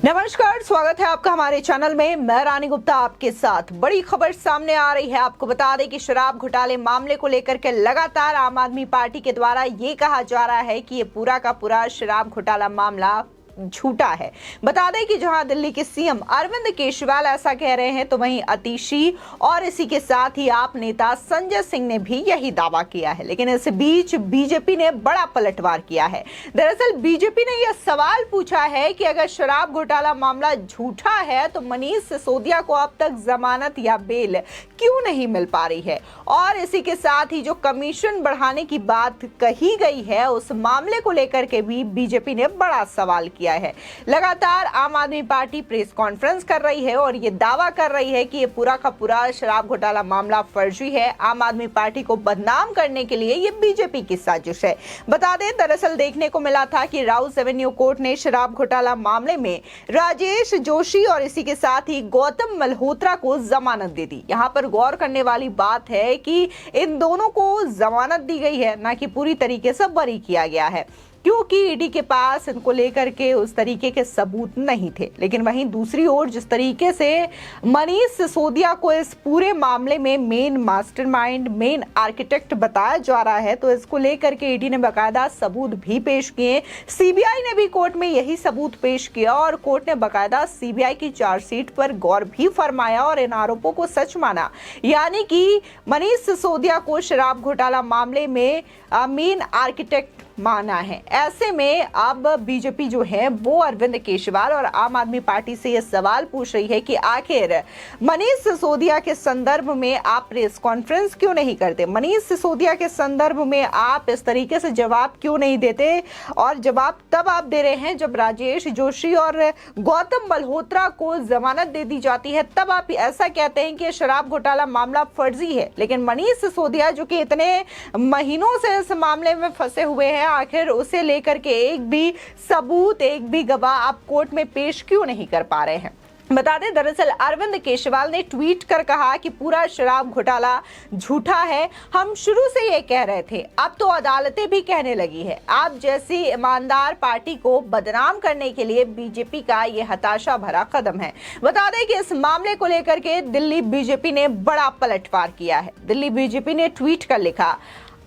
नमस्कार, स्वागत है आपका हमारे चैनल में। मैं रानी गुप्ता आपके साथ। बड़ी खबर सामने आ रही है। आपको बता दें कि शराब घोटाले मामले को लेकर के लगातार आम आदमी पार्टी के द्वारा ये कहा जा रहा है कि ये पूरा का पूरा शराब घोटाला मामला झूठा है। बता दें कि जहां दिल्ली के सीएम अरविंद केजरीवाल ऐसा कह रहे हैं, तो वहीं अतिशी और इसी के साथ ही आप नेता संजय सिंह ने भी यही दावा किया है। लेकिन इस बीच बीजेपी ने बड़ा पलटवार किया है। दरअसल बीजेपी ने यह सवाल पूछा है कि अगर शराब घोटाला मामला झूठा है तो मनीष सिसोदिया को अब तक जमानत या बेल क्यों नहीं मिल पा रही है। और इसी के साथ ही जो कमीशन बढ़ाने की बात कही गई है, उस मामले को लेकर के भी बीजेपी ने बड़ा सवाल किया है। लगातार आम आदमी पार्टी प्रेस कॉन्फ्रेंस कर रही है और ये दावा कर रही है कि ये पूरा का पूरा शराब घोटाला मामला फर्जी है। आम आदमी पार्टी को बदनाम करने के लिए ये बीजेपी की साजिश है। बता दें, दरअसल देखने को मिला था कि राउस एवेन्यू कोर्ट ने शराब घोटाला मामले में राजेश जोशी और इसी के साथ ही गौतम मल्होत्रा को जमानत दे दी। यहाँ पर गौर करने वाली बात है कि इन दोनों को जमानत दी गई है, ना कि पूरी तरीके से बरी किया गया है, क्योंकि ईडी के पास इनको लेकर के उस तरीके के सबूत नहीं थे। लेकिन वहीं दूसरी ओर जिस तरीके से मनीष सिसोदिया को इस पूरे मामले में मेन मास्टरमाइंड, मेन आर्किटेक्ट बताया जा रहा है, तो इसको लेकर के ईडी ने बाकायदा सबूत भी पेश किए। सीबीआई ने भी कोर्ट में यही सबूत पेश किया और कोर्ट ने बाकायदा सीबीआई की चार्जशीट पर गौर भी फरमाया और इन आरोपों को सच माना। यानी कि मनीष सिसोदिया को शराब घोटाला मामले में मेन आर्किटेक्ट माना है। ऐसे में अब बीजेपी जो है वो अरविंद केजरीवाल और आम आदमी पार्टी से ये सवाल पूछ रही है कि आखिर मनीष सिसोदिया के संदर्भ में आप प्रेस कॉन्फ्रेंस क्यों नहीं करते, मनीष सिसोदिया के संदर्भ में आप इस तरीके से जवाब क्यों नहीं देते। और जवाब तब आप दे रहे हैं जब राजेश जोशी और गौतम मल्होत्रा को जमानत दे दी जाती है, तब आप ऐसा कहते हैं कि शराब घोटाला मामला फर्जी है। लेकिन मनीष सिसोदिया जो कि इतने महीनों से इस मामले में फंसे हुए हैं, आखिर उसे लेकर के एक भी सबूत, एक भी गवाह आप कोर्ट में पेश क्यों नहीं कर पा रहे हैं। बता दें, दरअसल अरविंद केजरीवाल ने ट्वीट कर कहा कि पूरा शराब घोटाला झूठा है। हम शुरू से ये कह रहे थे, अब तो अदालतें भी कहने लगी है। आप जैसी ईमानदार पार्टी को बदनाम करने के लिए बीजेपी का ये हताशा भरा कदम है। बता दें कि इस मामले को लेकर के दिल्ली बीजेपी ने बड़ा पलटवार किया है। दिल्ली बीजेपी ने ट्वीट कर लिखा,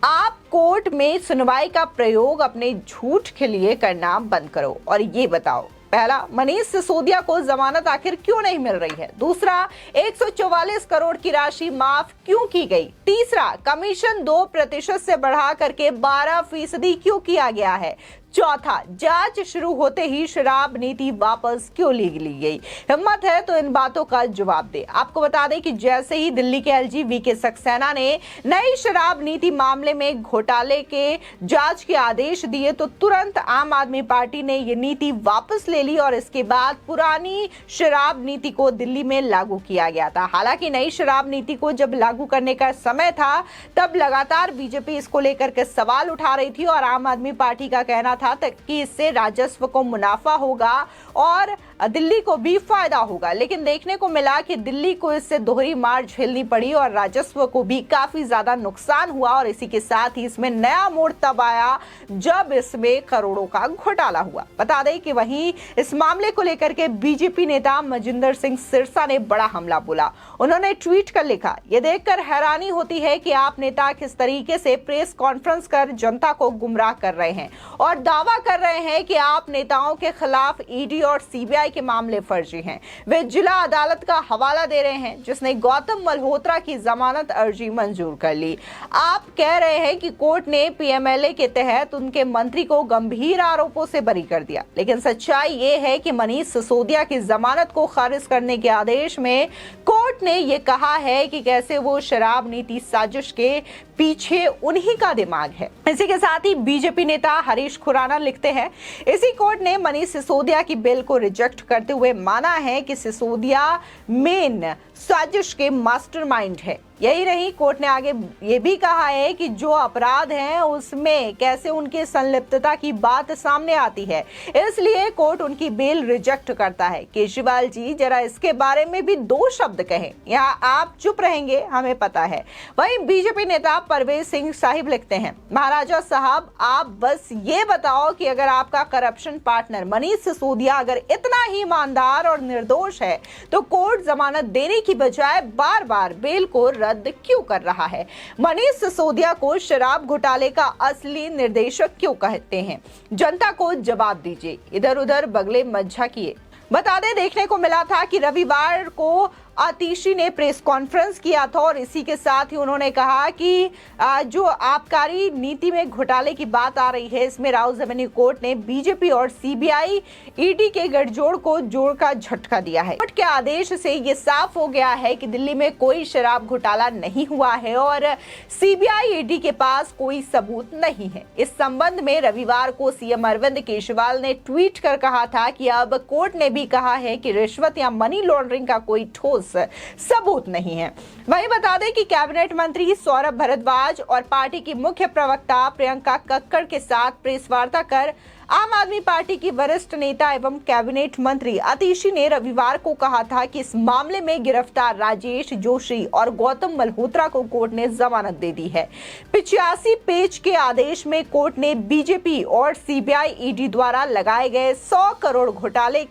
आप कोर्ट में सुनवाई का प्रयोग अपने झूठ के लिए करना बंद करो और ये बताओ, पहला, मनीष सिसोदिया को जमानत आखिर क्यों नहीं मिल रही है। दूसरा, 144 करोड़ की राशि माफ क्यों की गई। तीसरा, कमीशन 2% से बढ़ा करके 12% क्यों किया गया है। चौथा, जांच शुरू होते ही शराब नीति वापस क्यों ली गई। हिम्मत है तो इन बातों का जवाब दे। आपको बता दें कि जैसे ही दिल्ली के एलजी वीके सक्सेना ने नई शराब नीति मामले में घोटाले के जांच के आदेश दिए, तो तुरंत आम आदमी पार्टी ने ये नीति वापस ले ली और इसके बाद पुरानी शराब नीति को दिल्ली में लागू किया गया था। हालांकि नई शराब नीति को जब लागू करने का समय था, तब लगातार बीजेपी इसको लेकर के सवाल उठा रही थी और आम आदमी पार्टी का कहना था कि इससे राजस्व को मुनाफा होगा और दिल्ली को भी फायदा होगा। लेकिन देखने को मिला कि दिल्ली को इससे दोहरी मार झेलनी पड़ी और राजस्व को भी काफी ज्यादा नुकसान हुआ। और इसी के साथ ही इसमें नया मोड़ तब आया जब इसमें करोड़ों का घोटाला हुआ। बता दें कि वहीं इस मामले को लेकर के बीजेपी नेता मजिंदर सिंह सिरसा ने बड़ा हमला बोला। उन्होंने ट्वीट कर लिखा, ये देखकर हैरानी होती है कि आप नेता किस तरीके से प्रेस कॉन्फ्रेंस कर जनता को गुमराह कर रहे हैं और दावा कर रहे हैं कि आप नेताओं के खिलाफ ईडी और सीबीआई के मामले फर्जी हैं। वे जिला अदालत का हवाला दे रहे हैं जिसने गौतम मल्होत्रा की जमानत अर्जी मंजूर कर ली। आप कह रहे हैं कि कोर्ट ने पीएमएलए के तहत उनके मंत्री को गंभीर आरोपों से बरी कर दिया। लेकिन सच्चाई ये है कि मनीष सिसोदिया की जमानत को खारिज करने के आदेश में कोर्ट ने ये कहा है कि कैसे वो शराब नीति साजिश के पीछे उन्हीं का दिमाग है। इसी के साथ ही बीजेपी नेता हरीश खुराना लिखते हैं, इसी कोर्ट ने मनीष सिसोदिया की बिल को रिजेक्ट करते हुए माना है कि सिसोदिया मेन साजिश के मास्टरमाइंड है। यही नहीं, कोर्ट ने आगे ये भी कहा है कि जो अपराध हैं उसमें कैसे उनकी संलिप्तता की बात सामने आती है, इसलिए कोर्ट उनकी बेल रिजेक्ट करता है। केजरीवाल जी जरा इसके बारे में भी 2 शब्द कहें, यहाँ आप चुप रहेंगे हमें पता है। वहीं बीजेपी नेता परवेज सिंह साहिब लिखते हैं, महाराजा साहब आप बस ये बताओ कि अगर आपका करप्शन पार्टनर मनीष सिसोदिया अगर इतना ही ईमानदार और निर्दोष है तो कोर्ट जमानत देने की बजाय बार बार बेल को रद्द क्यों कर रहा है? मनीष सिसोदिया को शराब घोटाले का असली निर्देशक क्यों कहते हैं? जनता को जवाब दीजिए, इधर उधर बगले मत झांकिए। बता दें, देखने को मिला था कि रविवार को आतिशी ने प्रेस कॉन्फ्रेंस किया था और इसी के साथ ही उन्होंने कहा कि जो आबकारी नीति में घोटाले की बात आ रही है, इसमें राउज एवेन्यू कोर्ट ने बीजेपी और सीबीआई ईडी के गठजोड़ को जोड़ का झटका दिया है। कोर्ट के आदेश से ये साफ हो गया है कि दिल्ली में कोई शराब घोटाला नहीं हुआ है और सीबीआई ईडी के पास कोई सबूत नहीं है। इस संबंध में रविवार को सीएम अरविंद केजरीवाल ने ट्वीट कर कहा था कि अब कोर्ट ने भी कहा है कि रिश्वत या मनी लॉन्ड्रिंग का कोई ठोस सबूत नहीं है। वहीं बता दें कि कैबिनेट मंत्री सौरभ भारद्वाज और पार्टी की मुख्य प्रवक्ता प्रियंका कक्कड़ के साथ प्रेस वार्ता कर आम आदमी पार्टी की वरिष्ठ नेता एवं कैबिनेट मंत्री आतिशी ने रविवार को कहा था कि इस मामले में गिरफ्तार राजेश जोशी और गौतम मल्होत्रा को कोर्ट ने जमानत दे दी है। 85 पेज के आदेश में कोर्ट ने बीजेपी और सीबीआई ईडी द्वारा लगाए गए 100 करोड़ घोटाले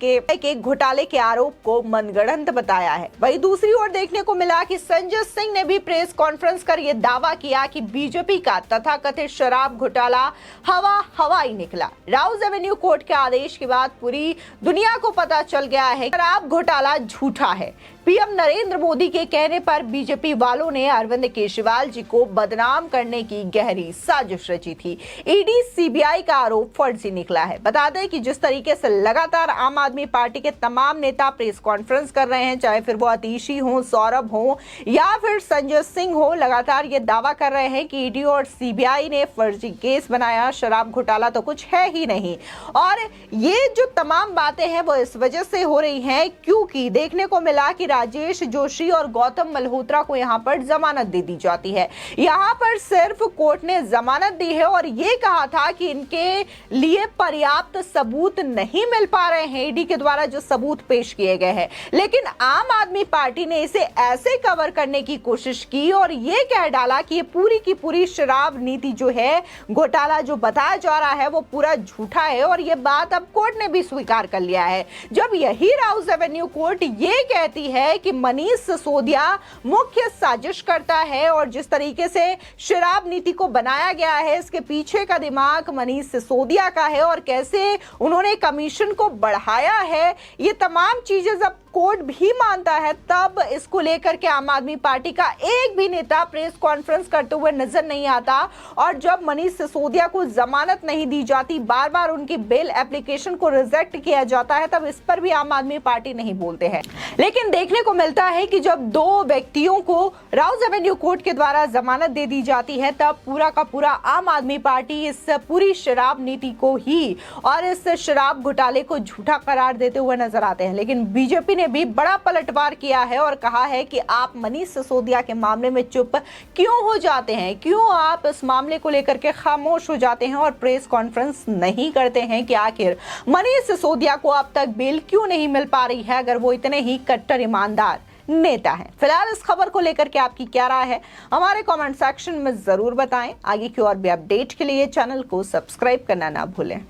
के आरोप को मनगढ़ंत बताया है। वहीं दूसरी ओर देखने को मिला कि संजय सिंह ने भी प्रेस कॉन्फ्रेंस कर यह दावा किया कि बीजेपी का तथाकथित शराब घोटाला हवाई निकला। राउज एवेन्यू कोर्ट के आदेश के बाद पूरी दुनिया को पता चल गया है कि शराब घोटाला झूठा है। पीएम नरेंद्र मोदी के कहने पर बीजेपी वालों ने अरविंद केजरीवाल जी को बदनाम करने की गहरी साजिश रची थी। ईडी सीबीआई का आरोप फर्जी निकला है। बता दें कि जिस तरीके से लगातार आम आदमी पार्टी के तमाम नेता प्रेस कॉन्फ्रेंस कर रहे हैं, चाहे फिर वो आतिशी हो, सौरभ हो या फिर संजय सिंह हो, लगातार ये दावा कर रहे हैं कि ईडी और सीबीआई ने फर्जी केस बनाया, शराब घोटाला तो कुछ है ही नहीं। और ये जो तमाम बातें हैं वो इस वजह से हो रही हैं क्योंकि देखने को मिला कि राजेश जोशी और गौतम मल्होत्रा को यहां पर जमानत दे दी जाती है। यहां पर सिर्फ कोर्ट ने जमानत दी है और ये कहा था कि इनके लिए पर्याप्त सबूत नहीं मिल पा रहे हैं ईडी के द्वारा जो सबूत पेश किए गए हैं। लेकिन आम आदमी पार्टी ने इसे ऐसे कवर करने की कोशिश की और ये कह डाला कि ये पूरी की पूरी शराब नीति जो है, घोटाला जो बताया जा रहा है वो पूरा झूठा है और ये बात अब कोर्ट ने भी स्वीकार कर लिया है। जब यही राउज एवेन्यू कोर्ट ये कहती है कि मनीष सिसोदिया मुख्य साजिश करता है और जिस तरीके से शराब नीति को बनाया गया है इसके पीछे का दिमाग मनीष सिसोदिया का है और कैसे उन्होंने कमीशन को बढ़ाया है, ये तमाम चीजें जब कोर्ट भी मानता है तब इसको लेकर के आम आदमी पार्टी का एक भी नेता प्रेस कॉन्फ्रेंस करते हुए नजर नहीं आता। और जब मनीष सिसोदिया को जमानत नहीं दी जाती, बार बार उनकी बेल एप्लीकेशन को रिजेक्ट किया जाता है, तब इस पर भी आम आदमी पार्टी नहीं बोलते हैं। लेकिन देखने को मिलता है कि जब 2 व्यक्तियों को राउज एवेन्यू कोर्ट के द्वारा जमानत दे दी जाती है तब पूरा का पूरा आम आदमी पार्टी इस पूरी शराब नीति को ही और इस शराब घोटाले को झूठा करार देते हुए नजर आते हैं। लेकिन बीजेपी ने भी बड़ा पलटवार किया है और कहा है कि आप मनीष सिसोदिया के मामले में चुप क्यों हो जाते हैं, क्यों आप इस मामले को लेकर के खामोश हो जाते हैं और प्रेस कॉन्फ्रेंस नहीं करते हैं कि आखिर मनीष सिसोदिया को अब तक बेल क्यों नहीं मिल पा रही है अगर वो इतने ही कट्टर ईमानदार नेता है। फिलहाल इस खबर को लेकर के आपकी क्या राय है हमारे कमेंट सेक्शन में जरूर बताएं। आगे की और भी अपडेट के लिए चैनल को सब्सक्राइब करना ना भूलें।